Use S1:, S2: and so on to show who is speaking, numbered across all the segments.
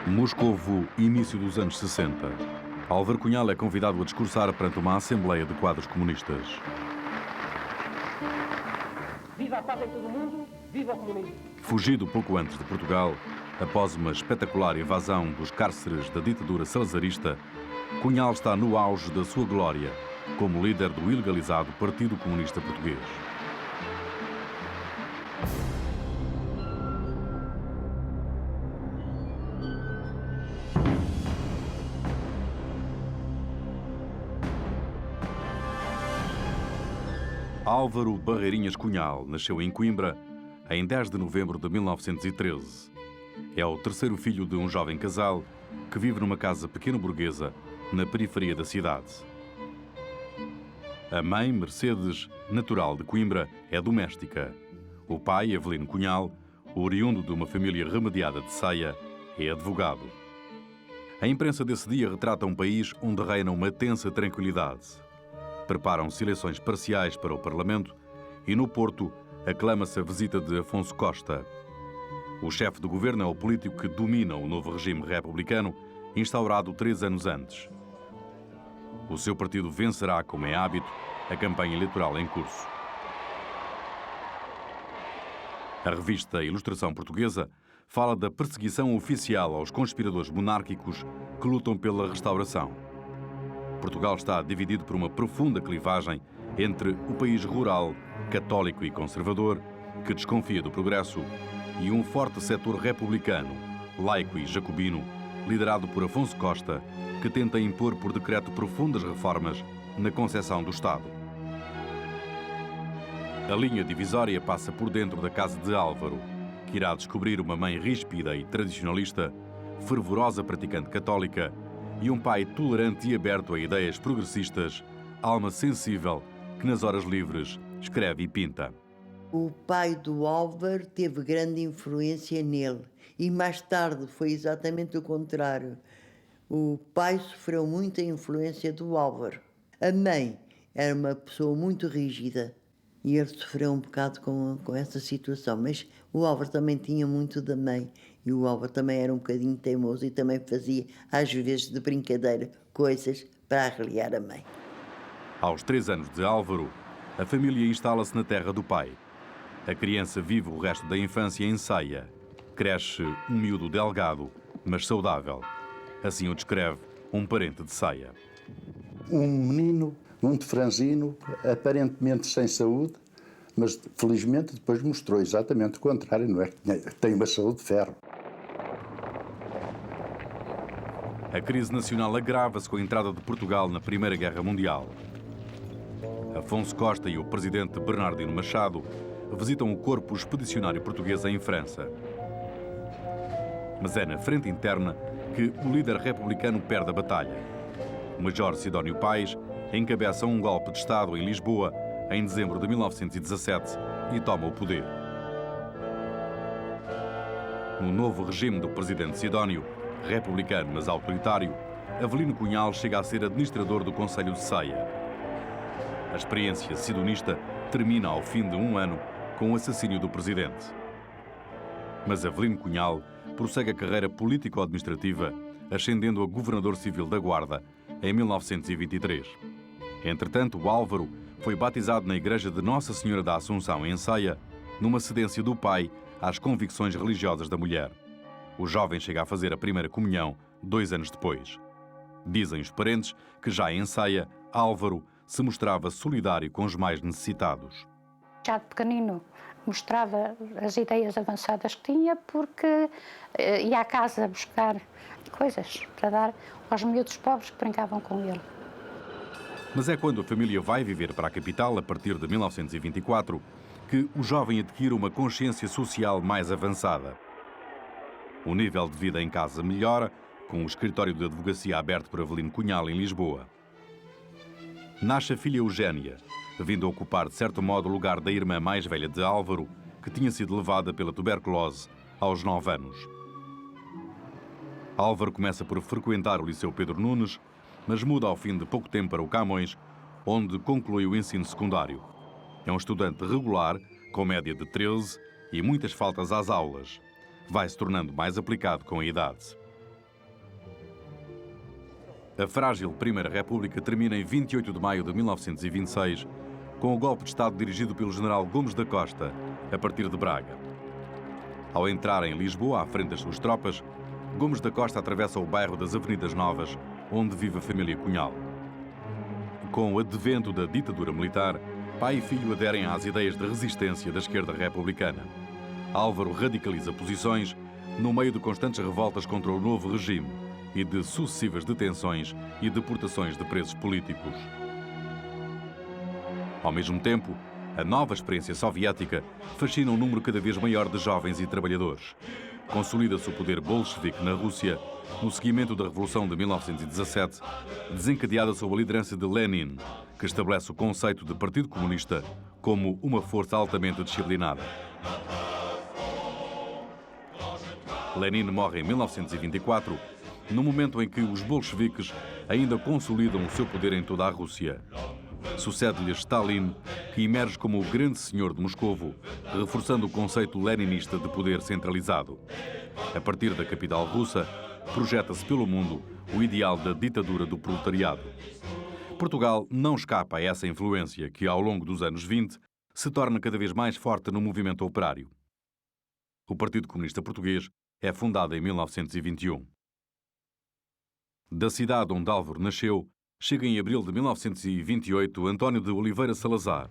S1: Moscovo, início dos anos 60. Álvaro Cunhal é convidado a discursar perante uma assembleia de quadros comunistas.
S2: Viva a paz em todo o mundo, viva o comunismo!
S1: Fugido pouco antes de Portugal, após uma espetacular evasão dos cárceres da ditadura salazarista, Cunhal está no auge da sua glória como líder do ilegalizado Partido Comunista Português. Álvaro Barreirinhas Cunhal nasceu em Coimbra em 10 de novembro de 1913. É o terceiro filho de um jovem casal que vive numa casa pequeno-burguesa na periferia da cidade. A mãe, Mercedes, natural de Coimbra, é doméstica. O pai, Avelino Cunhal, oriundo de uma família remediada de Ceia, é advogado. A imprensa desse dia retrata um país onde reina uma tensa tranquilidade. Preparam-se eleições parciais para o Parlamento e, no Porto, aclama-se a visita de Afonso Costa. O chefe do governo é o político que domina o novo regime republicano, instaurado 3 anos antes. O seu partido vencerá, como é hábito, a campanha eleitoral em curso. A revista Ilustração Portuguesa fala da perseguição oficial aos conspiradores monárquicos que lutam pela restauração. Portugal está dividido por uma profunda clivagem entre o país rural, católico e conservador, que desconfia do progresso, e um forte setor republicano, laico e jacobino, liderado por Afonso Costa, que tenta impor por decreto profundas reformas na concepção do Estado. A linha divisória passa por dentro da casa de Álvaro, que irá descobrir uma mãe ríspida e tradicionalista, fervorosa praticante católica, e um pai tolerante e aberto a ideias progressistas, alma sensível, que nas horas livres escreve e pinta.
S3: O pai do Álvaro teve grande influência nele e mais tarde foi exatamente o contrário. O pai sofreu muita influência do Álvaro. A mãe era uma pessoa muito rígida e ele sofreu um bocado com essa situação, mas o Álvaro também tinha muito da mãe e o Álvaro também era um bocadinho teimoso e também fazia, às vezes de brincadeira, coisas para arreliar a mãe.
S1: Aos 3 anos de Álvaro, a família instala-se na terra do pai. A criança vive o resto da infância em Ceia. Cresce um miúdo delgado, mas saudável. Assim o descreve um parente de Ceia.
S4: Um menino muito franzino, aparentemente sem saúde, mas felizmente depois mostrou exatamente o contrário, não é? Tem uma saúde de ferro.
S1: A crise nacional agrava-se com a entrada de Portugal na Primeira Guerra Mundial. Afonso Costa e o presidente Bernardino Machado visitam o corpo expedicionário português em França. Mas é na frente interna que o líder republicano perde a batalha. O major Sidónio Pais encabeça um golpe de Estado em Lisboa em dezembro de 1917 e toma o poder. No novo regime do presidente Sidónio, republicano mas autoritário, Avelino Cunhal chega a ser administrador do Conselho de Ceia. A experiência sidonista termina ao fim de 1 ano com o assassínio do presidente. Mas Avelino Cunhal prossegue a carreira político-administrativa, ascendendo a governador civil da Guarda em 1923. Entretanto, o Álvaro foi batizado na igreja de Nossa Senhora da Assunção, em Ceia, numa cedência do pai às convicções religiosas da mulher. O jovem chega a fazer a primeira comunhão 2 anos depois. Dizem os parentes que já em Ceia, Álvaro se mostrava solidário com os mais necessitados.
S5: Já de pequenino mostrava as ideias avançadas que tinha porque ia à casa buscar coisas para dar aos miúdos pobres que brincavam com ele.
S1: Mas é quando a família vai viver para a capital, a partir de 1924, que o jovem adquire uma consciência social mais avançada. O nível de vida em casa melhora, com o escritório de advocacia aberto por Avelino Cunhal em Lisboa. Nasce a filha Eugénia, vindo a ocupar de certo modo o lugar da irmã mais velha de Álvaro, que tinha sido levada pela tuberculose aos 9 anos. Álvaro começa por frequentar o Liceu Pedro Nunes, mas muda ao fim de pouco tempo para o Camões, onde conclui o ensino secundário. É um estudante regular, com média de 13 e muitas faltas às aulas. Vai se tornando mais aplicado com a idade. A frágil Primeira República termina em 28 de maio de 1926, com o golpe de Estado dirigido pelo general Gomes da Costa, a partir de Braga. Ao entrar em Lisboa, à frente das suas tropas, Gomes da Costa atravessa o bairro das Avenidas Novas, onde vive a família Cunhal. Com o advento da ditadura militar, pai e filho aderem às ideias de resistência da esquerda republicana. Álvaro radicaliza posições no meio de constantes revoltas contra o novo regime e de sucessivas detenções e deportações de presos políticos. Ao mesmo tempo, a nova experiência soviética fascina um número cada vez maior de jovens e trabalhadores. Consolida-se o poder bolchevique na Rússia no seguimento da Revolução de 1917, desencadeada sob a liderança de Lenin, que estabelece o conceito de Partido Comunista como uma força altamente disciplinada. Lenin morre em 1924, no momento em que os bolcheviques ainda consolidam o seu poder em toda a Rússia. Sucede-lhe Stalin, que emerge como o grande senhor de Moscovo, reforçando o conceito leninista de poder centralizado. A partir da capital russa, projeta-se pelo mundo o ideal da ditadura do proletariado. Portugal não escapa a essa influência que, ao longo dos anos 20, se torna cada vez mais forte no movimento operário. O Partido Comunista Português é fundado em 1921. Da cidade onde Álvaro nasceu, chega em abril de 1928 António de Oliveira Salazar,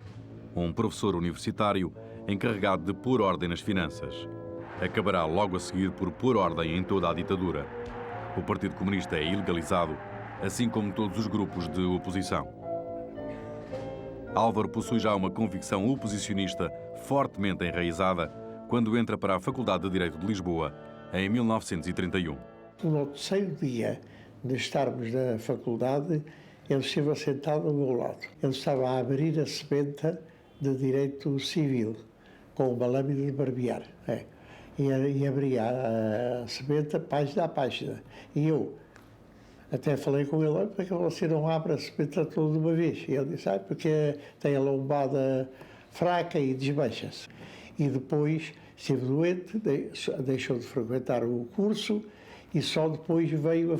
S1: um professor universitário encarregado de pôr ordem nas finanças. Acabará logo a seguir por pôr ordem em toda a ditadura. O Partido Comunista é ilegalizado, assim como todos os grupos de oposição. Álvaro possui já uma convicção oposicionista fortemente enraizada quando entra para a Faculdade de Direito de Lisboa, em 1931.
S6: No terceiro dia de estarmos na faculdade, ele esteve sentado ao meu lado. Ele estava a abrir a sebenta de Direito Civil, com uma lâmina de barbear. E abria a sebenta página a página. E eu até falei com ele, porque você não abre a sebenta toda de uma vez? E ele disse, porque tem a lombada fraca e desmancha-se. E depois esteve doente, deixou de frequentar o curso e só depois veio a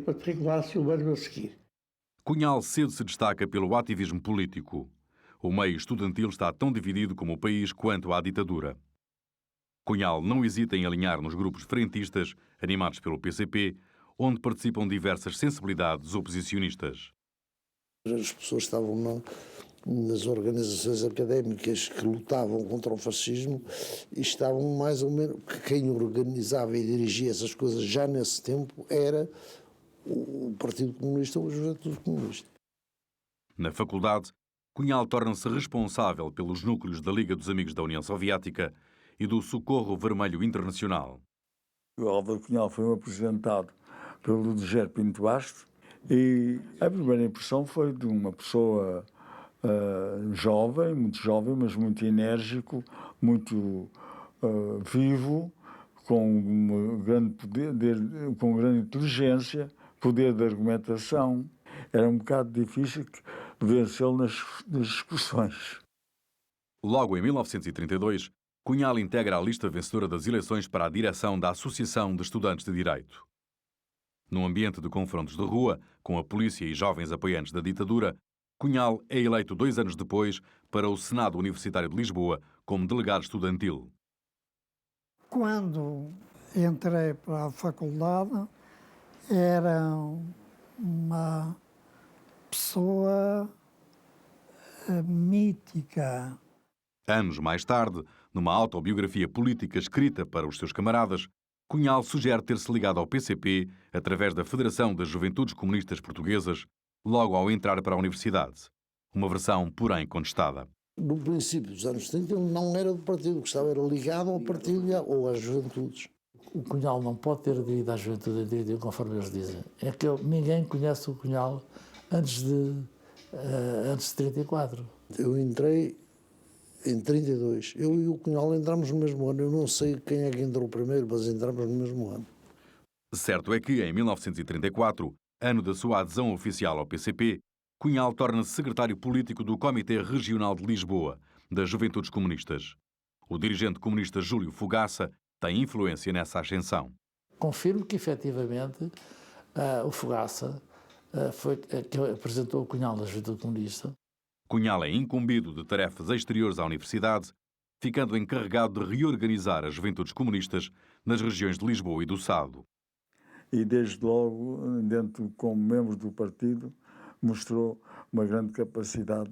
S6: matricular-se o ano a seguir.
S1: Cunhal cedo se destaca pelo ativismo político. O meio estudantil está tão dividido como o país quanto à ditadura. Cunhal não hesita em alinhar nos grupos frentistas, animados pelo PCP, onde participam diversas sensibilidades oposicionistas.
S7: As pessoas estavam nas organizações académicas que lutavam contra o fascismo e estavam mais ou menos... Quem organizava e dirigia essas coisas já nesse tempo era o Partido Comunista ou a Juventude Comunista.
S1: Na faculdade, Cunhal torna-se responsável pelos núcleos da Liga dos Amigos da União Soviética e do Socorro Vermelho Internacional.
S8: O Álvaro Cunhal foi apresentado pelo Ludger Pinto Basto e a primeira impressão foi de uma pessoa jovem, mas muito enérgico, muito vivo, com grande poder, com grande inteligência, poder de argumentação. Era um bocado difícil vencê-lo nas discussões.
S1: Logo em 1932, Cunhal integra a lista vencedora das eleições para a direção da Associação de Estudantes de Direito. Num ambiente de confrontos de rua, com a polícia e jovens apoiantes da ditadura, Cunhal é eleito 2 anos depois para o Senado Universitário de Lisboa como delegado estudantil.
S9: Quando entrei para a faculdade, era uma pessoa mítica.
S1: Anos mais tarde, numa autobiografia política escrita para os seus camaradas, Cunhal sugere ter-se ligado ao PCP através da Federação das Juventudes Comunistas Portuguesas, logo ao entrar para a universidade. Uma versão, porém, contestada.
S7: No princípio dos anos 30, ele não era do partido, que estava era ligado ao partido ou às juventudes.
S10: O Cunhal não pode ter aderido à juventude aderido, conforme eles dizem. É que ninguém conhece o Cunhal antes de 34.
S7: Eu entrei em 32. Eu e o Cunhal entramos no mesmo ano. Eu não sei quem é que entrou primeiro, mas entramos no mesmo ano.
S1: Certo é que, em 1934, ano da sua adesão oficial ao PCP, Cunhal torna-se secretário político do Comitê Regional de Lisboa, das Juventudes Comunistas. O dirigente comunista Júlio Fogaça tem influência nessa ascensão.
S10: Confirmo que, efetivamente, o Fogaça foi que apresentou o Cunhal da Juventude Comunista.
S1: Cunhal é incumbido de tarefas exteriores à universidade, ficando encarregado de reorganizar as juventudes comunistas nas regiões de Lisboa e do Sado.
S8: E desde logo, como membro do partido, mostrou uma grande capacidade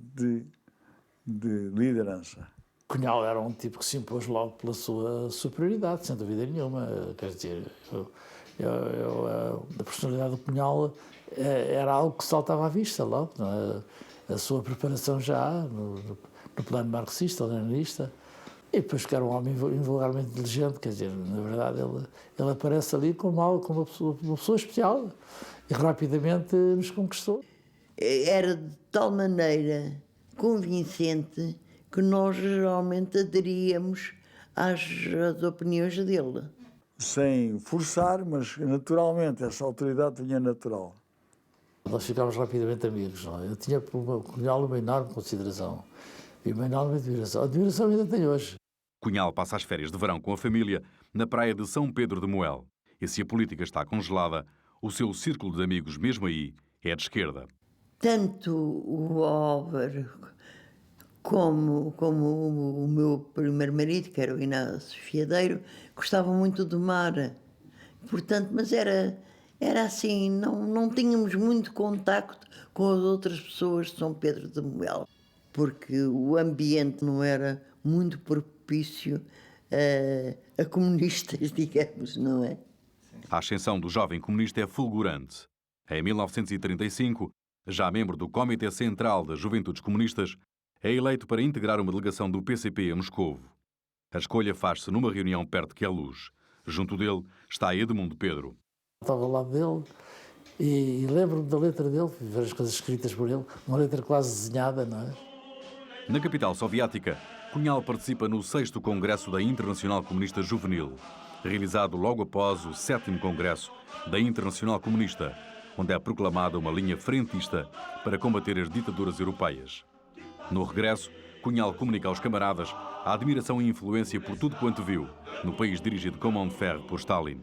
S8: de liderança.
S10: Cunhal era um tipo que se impôs logo pela sua superioridade, sem dúvida nenhuma. Quer dizer, a personalidade do Cunhal era algo que saltava à vista logo. A sua preparação já no plano marxista, leninista. E depois que era um homem invulgarmente inteligente, quer dizer, na verdade ele aparece ali como uma pessoa especial e rapidamente nos conquistou.
S3: Era de tal maneira convincente que nós geralmente aderíamos às opiniões dele.
S8: Sem forçar, mas naturalmente, essa autoridade vinha natural.
S10: Nós ficámos rapidamente amigos. Não é? Eu tinha para o Cunhal uma enorme consideração e uma enorme admiração. A admiração ainda tem hoje.
S1: Cunhal passa as férias de verão com a família na praia de São Pedro de Moel. E se a política está congelada, o seu círculo de amigos, mesmo aí, é de esquerda.
S3: Tanto o Álvaro como o meu primeiro marido, que era o Inácio Fiadeiro, gostavam muito do mar. Portanto, mas era assim, não tínhamos muito contacto com as outras pessoas de São Pedro de Moel, porque o ambiente não era muito propício a comunistas, digamos, não é?
S1: A ascensão do jovem comunista é fulgurante. Em 1935, já membro do Comitê Central das Juventudes Comunistas, é eleito para integrar uma delegação do PCP a Moscovo. A escolha faz-se numa reunião perto de Queluz. Junto dele está Edmundo Pedro.
S10: Estava ao lado dele e lembro-me da letra dele, várias coisas escritas por ele, uma letra quase desenhada, não é?
S1: Na capital soviética, Cunhal participa no 6º Congresso da Internacional Comunista Juvenil, realizado logo após o 7º Congresso da Internacional Comunista, onde é proclamada uma linha frentista para combater as ditaduras europeias. No regresso, Cunhal comunica aos camaradas a admiração e influência por tudo quanto viu no país dirigido com mão de ferro por Stalin.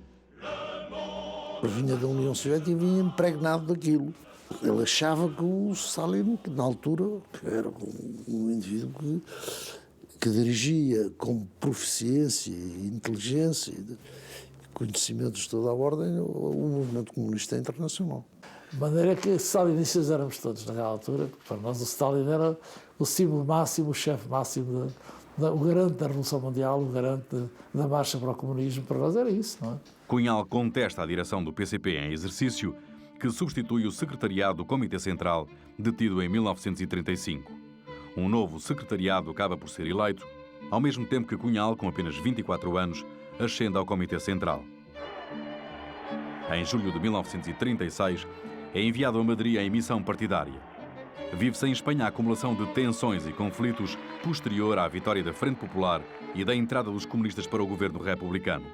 S7: Vinha da União Soviética e vinha impregnado daquilo. Ele achava que o Stalin, que na altura era um indivíduo que dirigia com proficiência e inteligência e conhecimentos de toda a ordem o movimento comunista internacional.
S10: De maneira que stalinistas éramos todos naquela altura. Para nós o Stalin era o símbolo máximo, o chefe máximo, o garante da Revolução Mundial, o garante da marcha para o comunismo. Para nós era isso, não é?
S1: Cunhal contesta a direção do PCP em exercício, que substitui o secretariado do Comitê Central, detido em 1935. Um novo secretariado acaba por ser eleito, ao mesmo tempo que Cunhal, com apenas 24 anos, ascende ao Comitê Central. Em julho de 1936, é enviado a Madrid em missão partidária. Vive-se em Espanha a acumulação de tensões e conflitos posterior à vitória da Frente Popular e da entrada dos comunistas para o governo republicano.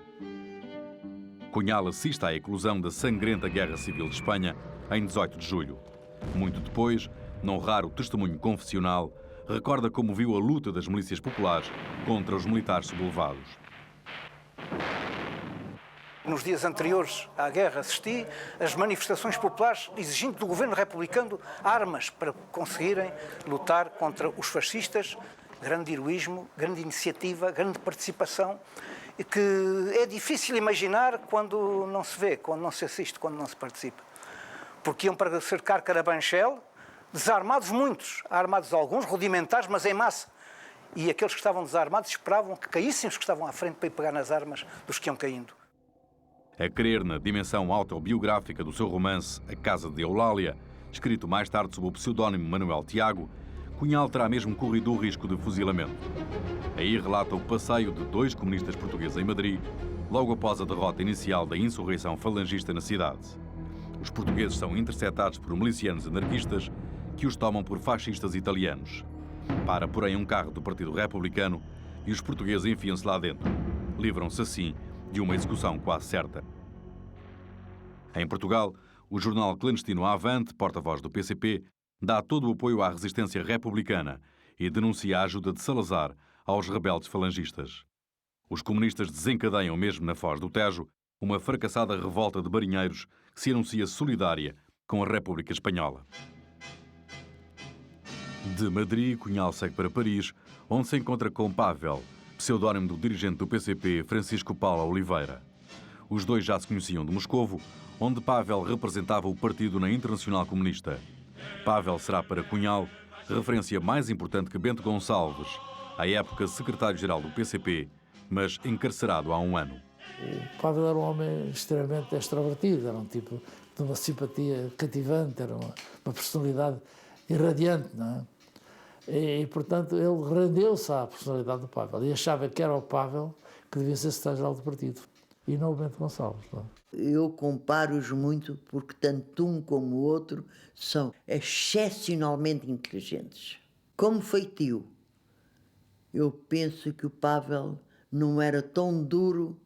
S1: Cunhal assiste à eclosão da sangrenta Guerra Civil de Espanha em 18 de julho. Muito depois, num raro testemunho confessional, recorda como viu a luta das milícias populares contra os militares sublevados.
S11: Nos dias anteriores à guerra assisti às manifestações populares exigindo do governo republicano armas para conseguirem lutar contra os fascistas. Grande heroísmo, grande iniciativa, grande participação, e que é difícil imaginar quando não se vê, quando não se assiste, quando não se participa. Porque iam para cercar Carabanchel, desarmados muitos, armados alguns, rudimentares, mas em massa. E aqueles que estavam desarmados esperavam que caíssem os que estavam à frente para ir pegar nas armas dos que iam caindo.
S1: A crer na dimensão autobiográfica do seu romance A Casa de Eulália, escrito mais tarde sob o pseudónimo Manuel Tiago, Cunhal terá mesmo corrido o risco de fuzilamento. Aí relata o passeio de 2 comunistas portugueses em Madrid, logo após a derrota inicial da insurreição falangista na cidade. Os portugueses são interceptados por milicianos anarquistas que os tomam por fascistas italianos. Para, porém, um carro do Partido Republicano e os portugueses enfiam-se lá dentro. Livram-se assim de uma execução quase certa. Em Portugal, o jornal clandestino Avante, porta-voz do PCP, dá todo o apoio à resistência republicana e denuncia a ajuda de Salazar aos rebeldes falangistas. Os comunistas desencadeiam mesmo na Foz do Tejo uma fracassada revolta de marinheiros que se anuncia solidária com a República Espanhola. De Madrid, Cunhal segue para Paris, onde se encontra com Pavel, pseudónimo do dirigente do PCP, Francisco Paula Oliveira. Os dois já se conheciam de Moscovo, onde Pavel representava o partido na Internacional Comunista. Pavel será para Cunhal referência mais importante que Bento Gonçalves, à época secretário-geral do PCP, mas encarcerado há um ano.
S10: O Pavel era um homem extremamente extrovertido, era um tipo de uma simpatia cativante, era uma personalidade irradiante, não é? E, portanto, ele rendeu-se à personalidade do Pavel e achava que era o Pavel que devia ser secretário-geral do partido, e não o Bento Gonçalves. Não é?
S3: Eu comparo-os muito porque tanto um como o outro são excepcionalmente inteligentes. Como feitio, eu penso que o Pavel não era tão duro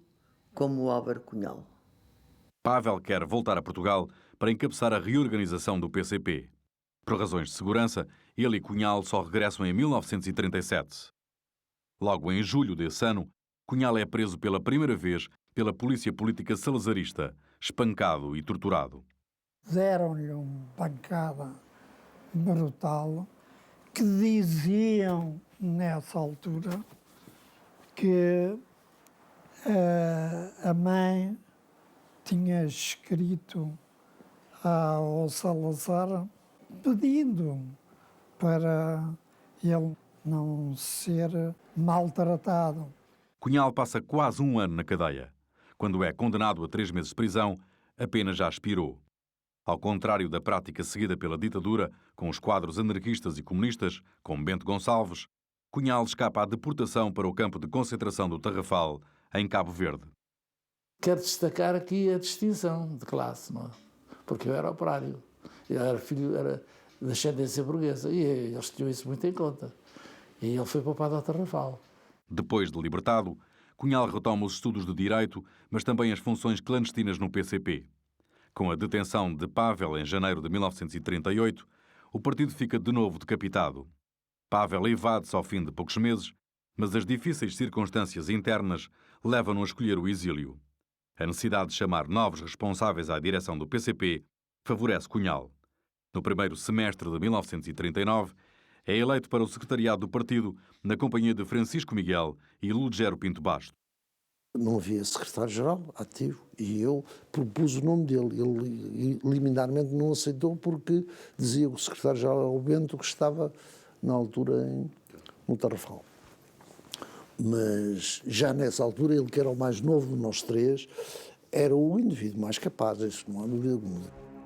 S3: como o Álvaro Cunhal.
S1: Pavel quer voltar a Portugal para encabeçar a reorganização do PCP. Por razões de segurança, ele e Cunhal só regressam em 1937. Logo em julho desse ano, Cunhal é preso pela primeira vez pela polícia política salazarista, espancado e torturado.
S9: Deram-lhe uma pancada brutal, que diziam nessa altura que a mãe tinha escrito ao Salazar pedindo para ele não ser maltratado.
S1: Cunhal passa quase um ano na cadeia. Quando é condenado a 3 meses de prisão, a pena já expirou. Ao contrário da prática seguida pela ditadura, com os quadros anarquistas e comunistas, como Bento Gonçalves, Cunhal escapa à deportação para o campo de concentração do Tarrafal, em Cabo Verde.
S10: Quero destacar aqui a distinção de classe, não é? Porque eu era operário, eu era filho, era de ascendência burguesa, e eles tinham isso muito em conta. E ele foi poupado ao Tarrafal.
S1: Depois de libertado, Cunhal retoma os estudos de Direito, mas também as funções clandestinas no PCP. Com a detenção de Pavel em janeiro de 1938, o partido fica de novo decapitado. Pavel evade-se ao fim de poucos meses, mas as difíceis circunstâncias internas levam-no a escolher o exílio. A necessidade de chamar novos responsáveis à direção do PCP favorece Cunhal. No primeiro semestre de 1939, é eleito para o secretariado do partido na companhia de Francisco Miguel e Ludgero Pinto Basto.
S7: Não havia secretário-geral ativo e eu propus o nome dele. Ele liminarmente não aceitou porque dizia que o secretário-geral era o Bento, que estava na altura no Tarrafal. Mas já nessa altura, ele que era o mais novo de nós três, era o indivíduo mais capaz, isso não há dúvida alguma.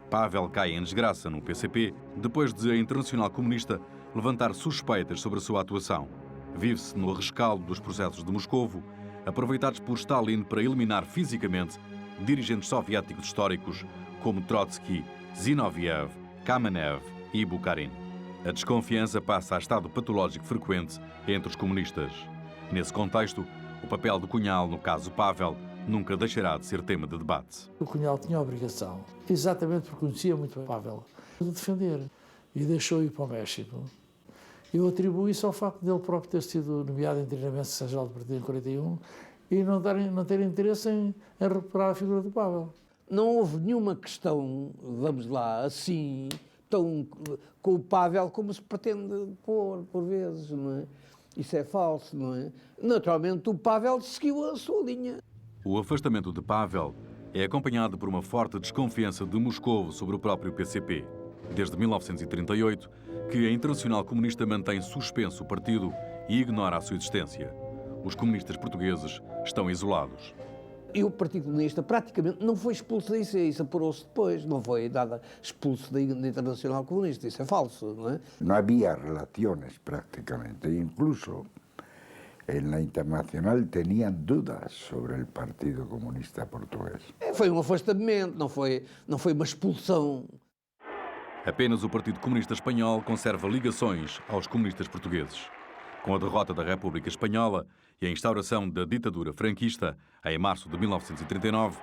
S1: Pavel cai em desgraça no PCP depois de a Internacional Comunista levantar suspeitas sobre a sua atuação. Vive-se no rescaldo dos processos de Moscovo, aproveitados por Stalin para eliminar fisicamente dirigentes soviéticos históricos como Trotsky, Zinoviev, Kamenev e Bukharin. A desconfiança passa a estado patológico frequente entre os comunistas. Nesse contexto, o papel de Cunhal, no caso Pavel, nunca deixará de ser tema de debate.
S10: O Cunhal tinha a obrigação, exatamente porque conhecia muito bem Pavel, de defender e deixou ir para o México. Eu atribuo isso ao facto dele próprio ter sido nomeado inteiramente secretário-geral do partido em 41 e não ter interesse em recuperar a figura do Pavel.
S2: Não houve nenhuma questão, vamos lá, assim, tão com o Pavel como se pretende pôr, por vezes, não é? Isso é falso, não é? Naturalmente, o Pavel seguiu a sua linha.
S1: O afastamento de Pavel é acompanhado por uma forte desconfiança de Moscovo sobre o próprio PCP. Desde 1938, que a Internacional Comunista mantém suspenso o partido e ignora a sua existência. Os comunistas portugueses estão isolados.
S2: E o Partido Comunista praticamente não foi expulso disso, isso apurou-se depois, não foi nada expulso da Internacional Comunista, isso é falso, não é?
S12: Não havia relações praticamente, incluso na Internacional tinham dúvidas sobre o Partido Comunista Português.
S2: Foi um afastamento, não foi uma expulsão.
S1: Apenas o Partido Comunista Espanhol conserva ligações aos comunistas portugueses. Com a derrota da República Espanhola e a instauração da ditadura franquista, em março de 1939,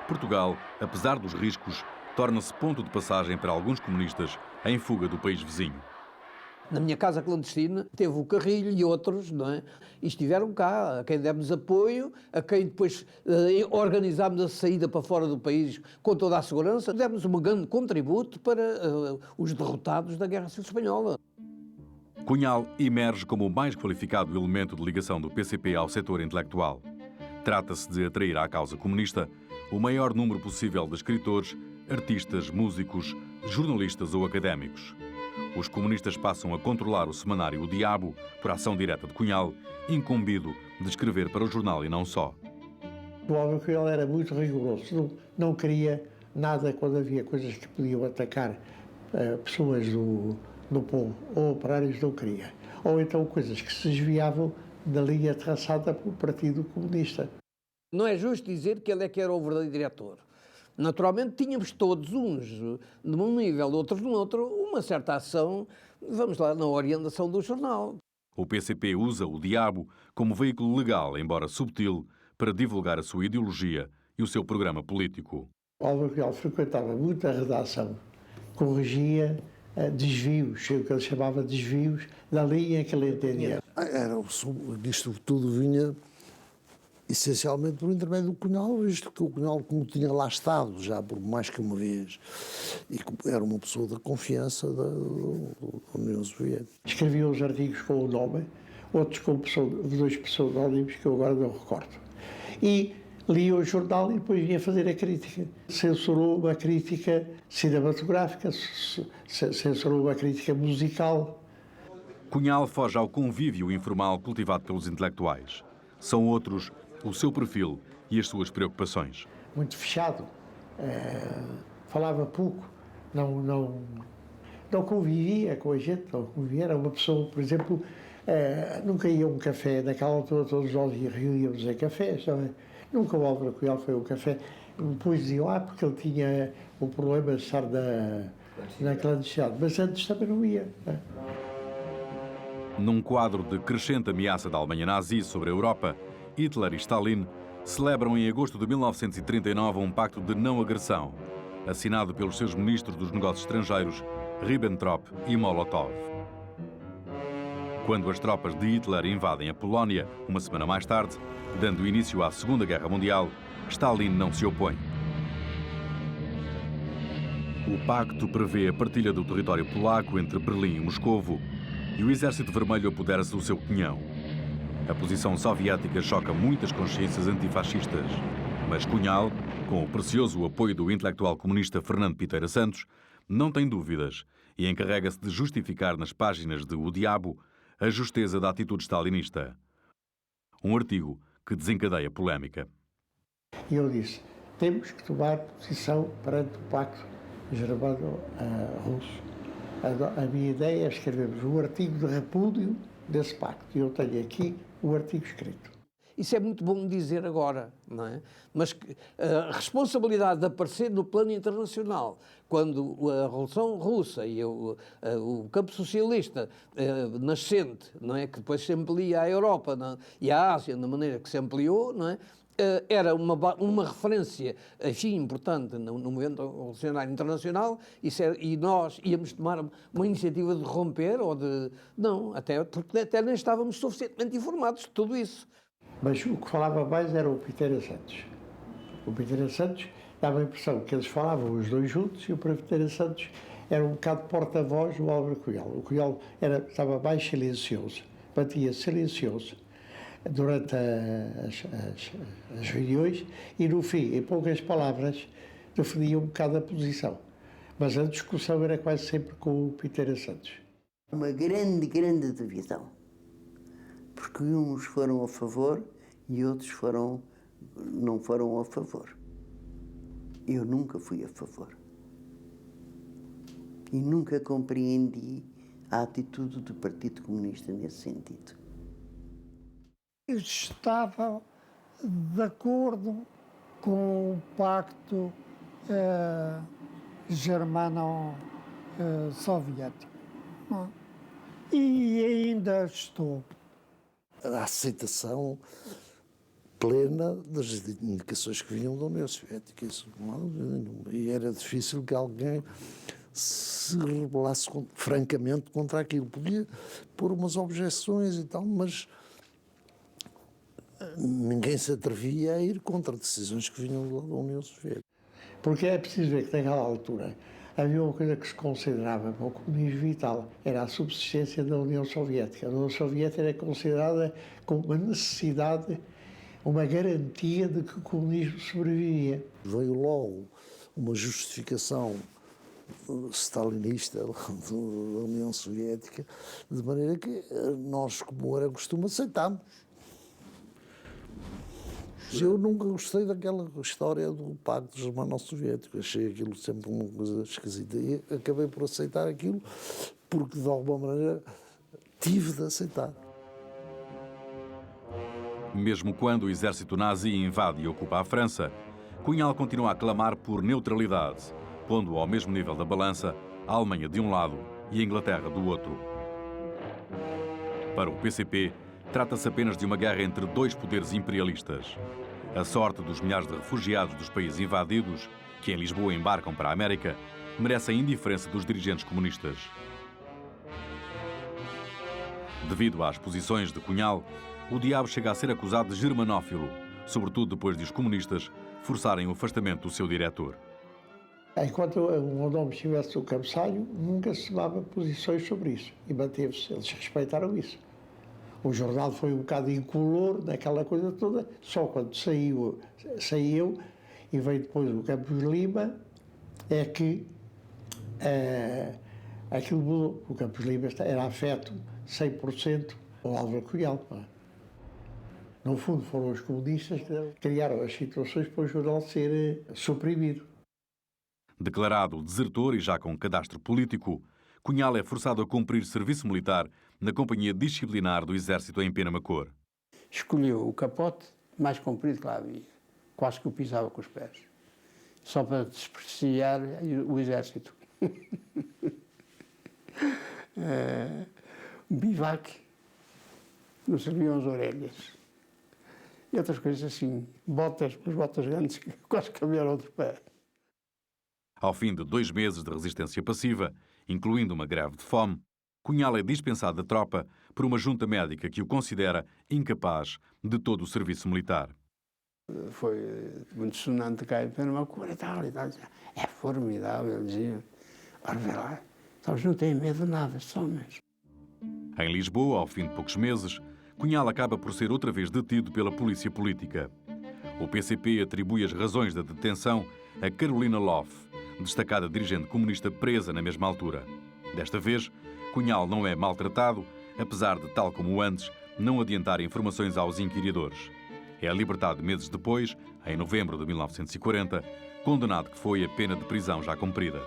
S1: Portugal, apesar dos riscos, torna-se ponto de passagem para alguns comunistas em fuga do país vizinho.
S2: Na minha casa clandestina teve o Carrilho e outros, não é? E estiveram cá, a quem demos apoio, a quem depois organizámos a saída para fora do país com toda a segurança, demos um grande contributo para os derrotados da Guerra Civil Espanhola.
S1: Cunhal emerge como o mais qualificado elemento de ligação do PCP ao setor intelectual. Trata-se de atrair à causa comunista o maior número possível de escritores, artistas, músicos, jornalistas ou académicos. Os comunistas passam a controlar o semanário O Diabo, por ação direta de Cunhal, incumbido de escrever para o jornal e não só.
S6: O Álvaro Cunhal era muito rigoroso, não queria nada quando havia coisas que podiam atacar pessoas do povo ou operários, não queria. Ou então coisas que se desviavam da linha traçada pelo Partido Comunista.
S2: Não é justo dizer que ele é que era o verdadeiro diretor. Naturalmente, tínhamos todos, uns num nível, outros no outro, uma certa ação, vamos lá, na orientação do jornal.
S1: O PCP usa o Diabo como veículo legal, embora subtil, para divulgar a sua ideologia e o seu programa político.
S6: O Álvaro Cunhal frequentava muito a redação, corrigia desvios, o que ele chamava de desvios, da linha que ele entendia.
S7: Isto tudo vinha essencialmente por intermédio do Cunhal, visto que o Cunhal, como tinha lá estado já por mais que uma vez, e era uma pessoa da confiança da União Soviética.
S6: Escrevia os artigos com o nome, outros com dois pseudónimos que eu agora não recordo. E lia o jornal e depois vinha fazer a crítica. Censurou uma crítica cinematográfica, censurou uma crítica musical.
S1: Cunhal foge ao convívio informal cultivado pelos intelectuais. São outros o seu perfil e as suas preocupações.
S6: Muito fechado, falava pouco, não convivia com a gente, não convivia. Era uma pessoa, por exemplo, nunca ia a um café, naquela altura todos nós reuníamos em cafés, não é? Nunca o Álvaro Cunhal foi a um café. Depois diziam, porque ele tinha o problema de estar na clandestinidade, mas antes também não ia. Não é?
S1: Num quadro de crescente ameaça da Alemanha nazi sobre a Europa, Hitler e Stalin celebram em agosto de 1939 um pacto de não agressão, assinado pelos seus ministros dos negócios estrangeiros, Ribbentrop e Molotov. Quando as tropas de Hitler invadem a Polónia, uma semana mais tarde, dando início à Segunda Guerra Mundial, Stalin não se opõe. O pacto prevê a partilha do território polaco entre Berlim e Moscovo, e o Exército Vermelho apodera-se do seu cunhão. A posição soviética choca muitas consciências antifascistas, mas Cunhal, com o precioso apoio do intelectual comunista Fernando Piteira Santos, não tem dúvidas e encarrega-se de justificar nas páginas de O Diabo a justeza da atitude stalinista. Um artigo que desencadeia polémica.
S6: E eu disse, temos que tomar posição perante o pacto germano-russo. A minha ideia é escrevermos um artigo de repúdio desse pacto. E eu tenho aqui o artigo escrito.
S2: Isso é muito bom dizer agora, não é? Mas a responsabilidade de aparecer no plano internacional, quando a Revolução Russa e o campo socialista nascente, não é? Que depois se amplia à Europa e à Ásia, da maneira que se ampliou, não é? Era uma referência, enfim, importante no movimento revolucionário internacional e nós íamos tomar uma iniciativa de romper ou de... Não, porque até nem estávamos suficientemente informados de tudo isso.
S6: Mas o que falava mais era o Piteira Santos. O Piteira Santos dava a impressão que eles falavam os dois juntos e o Piteira Santos era um bocado porta-voz do Álvaro Cunhal. O Cunhal estava mais silencioso, batia silencioso durante as reuniões e, no fim, em poucas palavras, defendia um bocado a posição. Mas a discussão era quase sempre com o Piteira Santos.
S3: Uma grande, grande divisão. Porque uns foram a favor e outros não foram a favor. Eu nunca fui a favor. E nunca compreendi a atitude do Partido Comunista nesse sentido.
S9: Eu estava de acordo com o pacto germano-soviético. E ainda estou.
S7: A aceitação plena das indicações que vinham da União Soviética. Isso, e era difícil que alguém se rebelasse francamente contra aquilo. Podia pôr umas objeções e tal, mas ninguém se atrevia a ir contra decisões que vinham da União Soviética.
S6: Porque é preciso ver que naquela altura havia uma coisa que se considerava para o comunismo vital, era a subsistência da União Soviética. A União Soviética era considerada como uma necessidade, uma garantia de que o comunismo sobrevivia.
S7: Veio logo uma justificação stalinista da União Soviética, de maneira que nós, como era costume, aceitámos. Eu nunca gostei daquela história do Pacto Germano-Soviético. Achei aquilo sempre uma coisa esquisita. E acabei por aceitar aquilo porque, de alguma maneira, tive de aceitar.
S1: Mesmo quando o exército nazi invade e ocupa a França, Cunhal continua a clamar por neutralidade, pondo ao mesmo nível da balança a Alemanha de um lado e a Inglaterra do outro. Para o PCP, trata-se apenas de uma guerra entre dois poderes imperialistas. A sorte dos milhares de refugiados dos países invadidos, que em Lisboa embarcam para a América, merece a indiferença dos dirigentes comunistas. Devido às posições de Cunhal, o diabo chega a ser acusado de germanófilo, sobretudo depois de os comunistas forçarem o afastamento do seu diretor.
S6: Enquanto o meu nome estivesse no cabeçalho, nunca se tomava posições sobre isso. E manteve-se, eles respeitaram isso. O jornal foi um bocado incolor naquela coisa toda, só quando saí eu e veio depois o Campos Lima, é que aquilo mudou. O Campos Lima era afeto 100% ao Álvaro Cunhal. No fundo, foram os comunistas que criaram as situações para o jornal ser suprimido.
S1: Declarado desertor e já com cadastro político, Cunhal é forçado a cumprir serviço militar na Companhia Disciplinar do Exército em Penamacor.
S2: Escolheu o capote mais comprido que lá havia, quase que o pisava com os pés, só para desprestigiar o Exército. Um bivac, não serviam as orelhas. E outras coisas assim, botas, umas botas grandes que quase cabiam outro pé.
S1: Ao fim de 2 meses de resistência passiva, incluindo uma greve de fome, Cunhal é dispensado da tropa por uma junta médica que o considera incapaz de todo o serviço militar.
S2: Foi muito sonante cá em Penamacor e tal. É formidável, ele dizia. Ora, vê lá, não têm medo de nada, estes homens.
S1: Em Lisboa, ao fim de poucos meses, Cunhal acaba por ser outra vez detido pela polícia política. O PCP atribui as razões da detenção a Carolina Loff, destacada dirigente comunista presa na mesma altura. Desta vez, Cunhal não é maltratado, apesar de, tal como antes, não adiantar informações aos inquiridores. É libertado meses depois, em novembro de 1940, condenado que foi a pena de prisão já cumprida.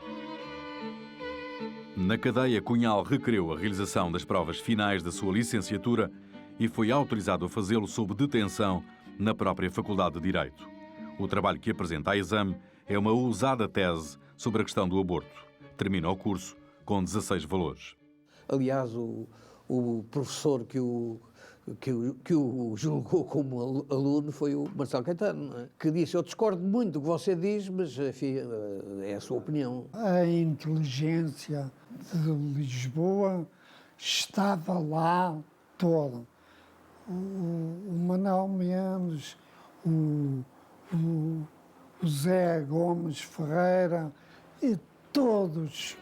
S1: Na cadeia, Cunhal requereu a realização das provas finais da sua licenciatura e foi autorizado a fazê-lo sob detenção na própria Faculdade de Direito. O trabalho que apresenta a exame é uma ousada tese sobre a questão do aborto. Termina o curso com 16 valores.
S2: Aliás, o professor que o julgou como aluno foi o Marcelo Caetano, não é? Que disse: eu discordo muito do que você diz, mas enfim, é a sua opinião.
S9: A inteligência de Lisboa estava lá toda. O Manuel Mendes, o Zé Gomes Ferreira e todos.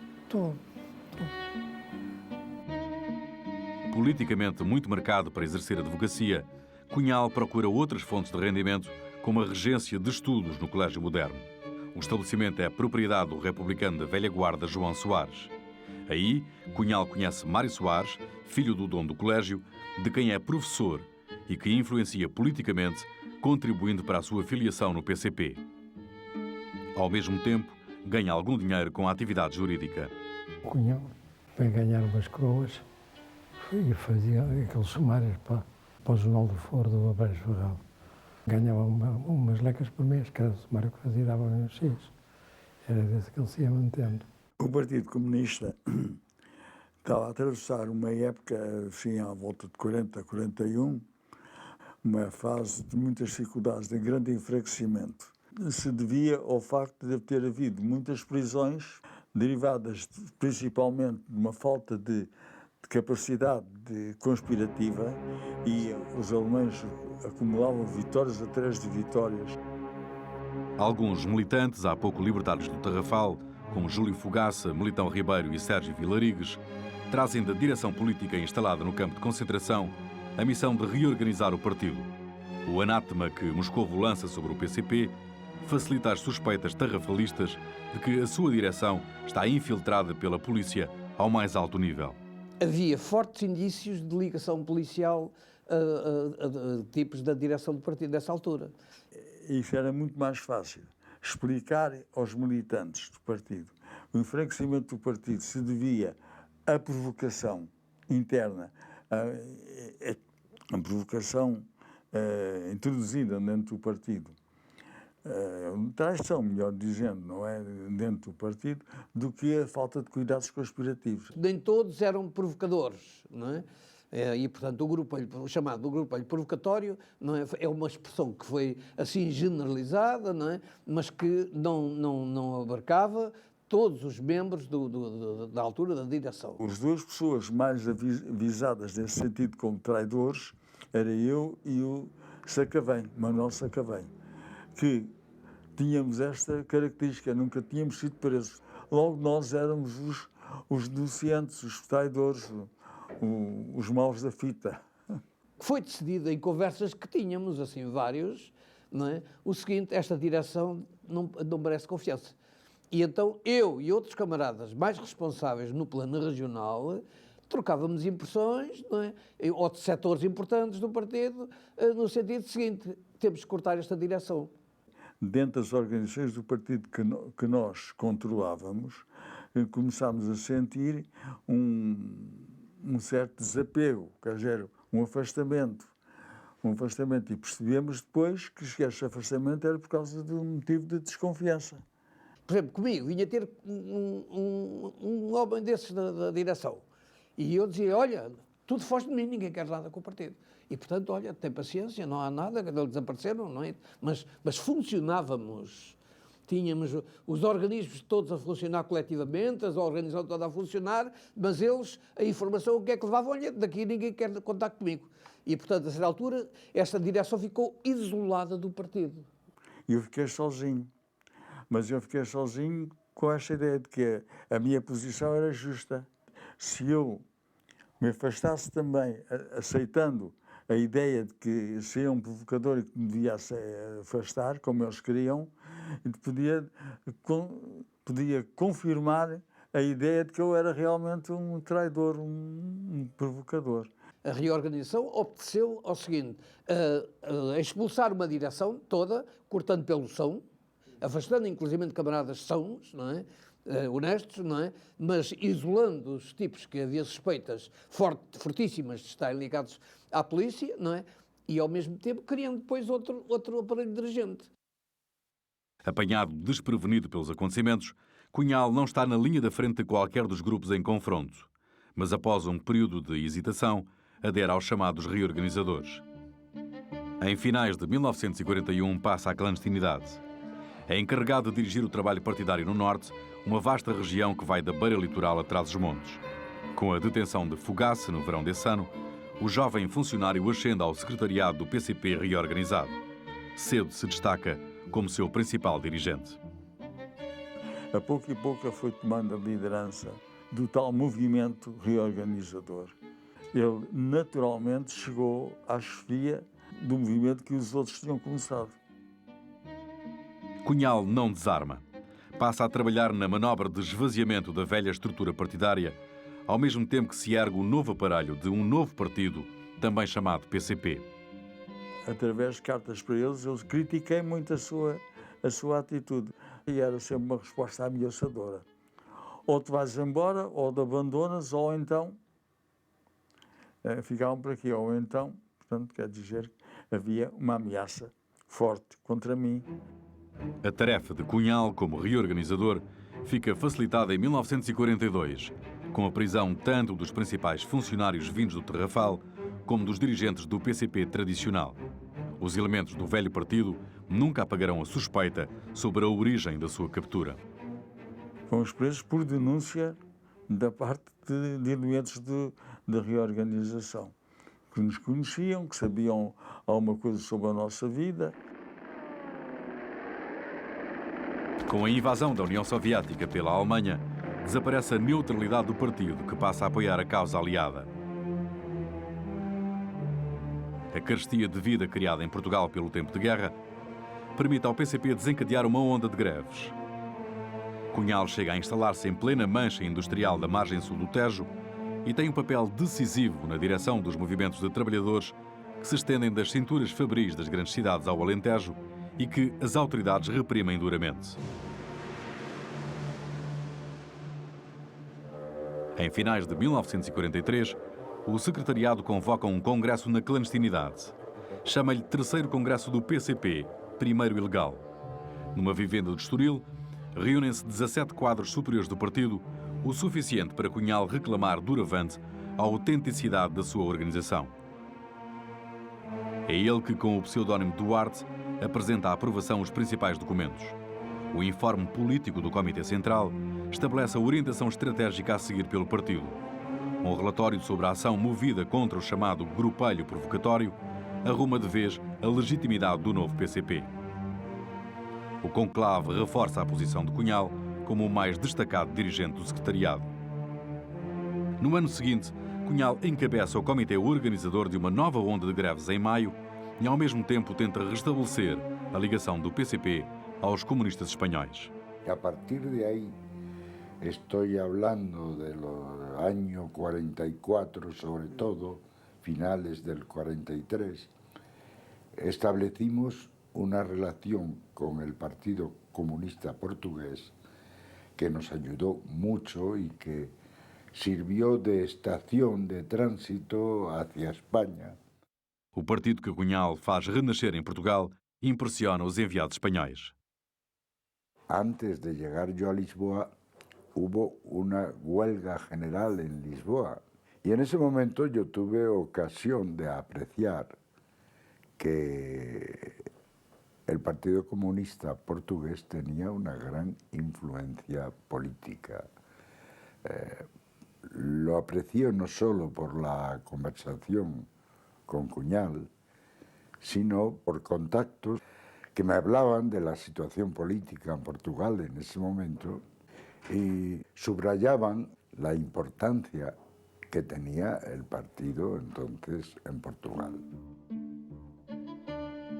S1: Politicamente muito marcado para exercer a advocacia, Cunhal procura outras fontes de rendimento, como a regência de estudos no Colégio Moderno. O estabelecimento é propriedade do republicano da velha guarda João Soares. Aí, Cunhal conhece Mário Soares, filho do dono do colégio, de quem é professor e que influencia politicamente, contribuindo para a sua filiação no PCP. Ao mesmo tempo, ganha algum dinheiro com a atividade jurídica.
S13: Cunhal foi ganhar umas coroas e fazia aqueles sumários para o Jornal do Foro do Abreu Ferral. Ganhava umas lecas por mês, cada sumário que fazia dava uns X. Era desse que ele se ia mantendo.
S8: O Partido Comunista estava a atravessar uma época, assim, à volta de 40, 41, uma fase de muitas dificuldades, de grande enfraquecimento. Se devia ao facto de ter havido muitas prisões derivadas principalmente de uma falta de capacidade conspirativa, e os alemães acumulavam vitórias atrás de vitórias.
S1: Alguns militantes, há pouco libertados do Tarrafal, como Júlio Fogaça, Militão Ribeiro e Sérgio Vilarigues, trazem da direção política instalada no campo de concentração a missão de reorganizar o partido. O anátema que Moscovo lança sobre o PCP facilita as suspeitas tarrafalistas de que a sua direção está infiltrada pela polícia ao mais alto nível.
S2: Havia fortes indícios de ligação policial a tipos da direção do partido nessa altura.
S8: Isso era muito mais fácil. Explicar aos militantes do partido o enfraquecimento do partido se devia à provocação interna, a provocação introduzida dentro do partido, traição, melhor dizendo, não é, dentro do partido, do que a falta de cuidados conspirativos.
S2: Nem todos eram provocadores, não é? E, portanto, o chamado grupo provocatório, não é? É uma expressão que foi assim generalizada, não é? Mas que não abarcava todos os membros da altura da direção.
S8: As duas pessoas mais avisadas nesse sentido como traidores era eu e o Sacavém, Manuel Sacavém, que tínhamos esta característica, nunca tínhamos sido presos. Logo nós éramos os denunciantes, os traidores, os maus da fita.
S2: Foi decidido em conversas que tínhamos, assim, vários, não é? O seguinte: esta direção não merece confiança. E então eu e outros camaradas mais responsáveis no plano regional trocávamos impressões, não é? Ou de setores importantes do partido, no sentido seguinte: temos que cortar esta direção.
S8: Dentro das organizações do partido que nós controlávamos, começámos a sentir um certo desapego, quer dizer, um afastamento. E percebemos depois que este afastamento era por causa de um motivo de desconfiança.
S2: Por exemplo, comigo vinha ter um homem desses da direção. E eu dizia: olha, tudo foge de mim, ninguém quer nada com o partido. E, portanto, olha, tem paciência, não há nada, eles desapareceram, não é? Mas funcionávamos. Tínhamos os organismos todos a funcionar coletivamente, a organização toda a funcionar, mas eles, a informação, o que é que levavam? Olha, daqui ninguém quer contar comigo. E, portanto, a certa altura, esta direção ficou isolada do partido.
S8: E eu fiquei sozinho. Mas eu fiquei sozinho com esta ideia de que a minha posição era justa. Se eu me afastasse também, aceitando a ideia de que seria um provocador e que me devia afastar, como eles queriam, podia confirmar a ideia de que eu era realmente um traidor, um provocador.
S2: A reorganização obedeceu ao seguinte: a expulsar uma direção toda, cortando pelo som, afastando inclusive camaradas sãos, não é? Honestos, não é? Mas isolando os tipos que havia suspeitas fortíssimas de estarem ligados à polícia, não é? E ao mesmo tempo criando depois outro aparelho dirigente.
S1: Apanhado desprevenido pelos acontecimentos, Cunhal não está na linha da frente de qualquer dos grupos em confronto, mas após um período de hesitação, adere aos chamados reorganizadores. Em finais de 1941 passa à clandestinidade. É encarregado de dirigir o trabalho partidário no Norte, uma vasta região que vai da beira litoral a Trás-os-Montes. Com a detenção de Fogaça no verão desse ano, o jovem funcionário ascende ao secretariado do PCP reorganizado. Cedo se destaca como seu principal dirigente.
S8: A pouco e pouco foi tomando a liderança do tal movimento reorganizador. Ele naturalmente chegou à chefia do movimento que os outros tinham começado.
S1: Cunhal não desarma. Passa a trabalhar na manobra de esvaziamento da velha estrutura partidária, ao mesmo tempo que se ergue o novo aparelho de um novo partido, também chamado PCP.
S8: Através de cartas para eles, eu critiquei muito a sua atitude. E era sempre uma resposta ameaçadora. Ou te vais embora, ou te abandonas, ou então ficavam por aqui. Ou então, portanto, quer dizer que havia uma ameaça forte contra mim.
S1: A tarefa de Cunhal como reorganizador fica facilitada em 1942, com a prisão tanto dos principais funcionários vindos do Tarrafal como dos dirigentes do PCP tradicional. Os elementos do velho partido nunca apagarão a suspeita sobre a origem da sua captura.
S8: Fomos presos por denúncia da parte de elementos de reorganização, que nos conheciam, que sabiam alguma coisa sobre a nossa vida.
S1: Com a invasão da União Soviética pela Alemanha, desaparece a neutralidade do partido, que passa a apoiar a causa aliada. A carestia de vida criada em Portugal pelo tempo de guerra permite ao PCP desencadear uma onda de greves. Cunhal chega a instalar-se em plena mancha industrial da margem sul do Tejo e tem um papel decisivo na direção dos movimentos de trabalhadores que se estendem das cinturas fabris das grandes cidades ao Alentejo e que as autoridades reprimem duramente. Em finais de 1943, o secretariado convoca um congresso na clandestinidade. Chama-lhe Terceiro Congresso do PCP, primeiro ilegal. Numa vivenda de Estoril, reúnem-se 17 quadros superiores do partido, o suficiente para Cunhal reclamar doravante a autenticidade da sua organização. É ele que, com o pseudónimo Duarte, apresenta à aprovação os principais documentos. O informe político do Comitê Central estabelece a orientação estratégica a seguir pelo partido. Um relatório sobre a ação movida contra o chamado grupelho provocatório arruma de vez a legitimidade do novo PCP. O conclave reforça a posição de Cunhal como o mais destacado dirigente do secretariado. No ano seguinte, Cunhal encabeça o comitê organizador de uma nova onda de greves em maio e, ao mesmo tempo, tenta restabelecer a ligação do PCP aos comunistas espanhóis.
S12: A partir de aí, estou falando do ano 44, sobre todo, finales del 43, establecimos una relación con el Partido Comunista Portugués que nos ayudó mucho y que sirvió de estación de tránsito hacia España.
S1: O partido que Cunhal faz renascer em Portugal impressiona os enviados espanhóis.
S12: Antes de llegar yo a Lisboa, hubo una huelga general en Lisboa. Y en ese momento yo tuve ocasión de apreciar que el Partido Comunista Portugués tenía una gran influencia política. Lo aprecio no solo por la conversación con Cunhal, sino por contactos que me hablaban de la situación política en Portugal en ese momento y subrayaban la importancia que tenía el partido entonces en Portugal.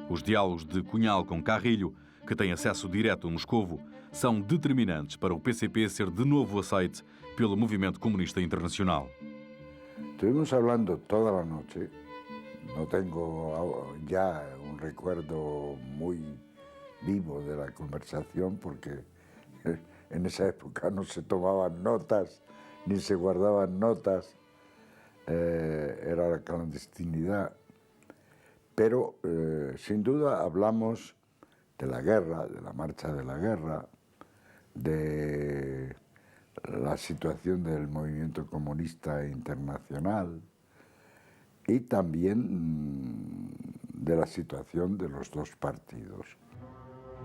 S1: Os diálogos de Cunhal com Carrilho, que tem acesso direto a Moscovo, são determinantes para o PCP ser de novo aceite pelo movimento comunista internacional.
S12: Estuvimos hablando toda la noche. No tengo ya un recuerdo muy vivo de la conversación porque en esa época no se tomaban notas ni se guardaban notas, era la clandestinidad. Pero sin duda hablamos de la guerra, de la marcha de la guerra, de la situación del movimiento comunista internacional y también de la situación de los dos partidos.